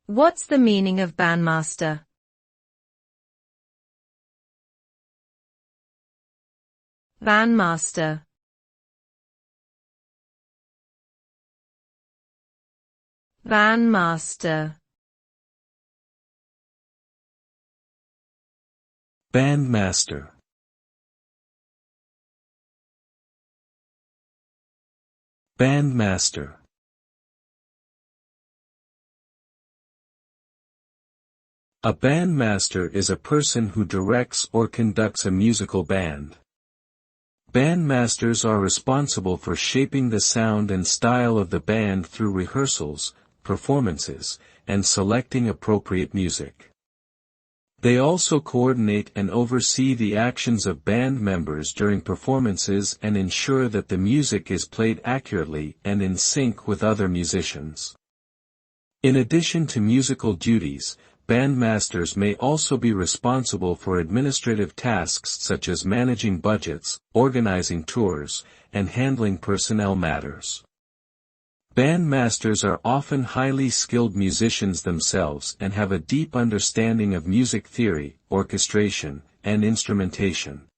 What's the meaning of bandmaster? Bandmaster. Bandmaster. Bandmaster. Bandmaster. A bandmaster is a person who directs or conducts a musical band. Bandmasters are responsible for shaping the sound and style of the band through rehearsals, performances, and selecting appropriate music. They also coordinate and oversee the actions of band members during performances and ensure that the music is played accurately and in sync with other musicians. In addition to musical duties, bandmasters may also be responsible for administrative tasks such as managing budgets, organizing tours, and handling personnel matters. Bandmasters are often highly skilled musicians themselves and have a deep understanding of music theory, orchestration, and instrumentation.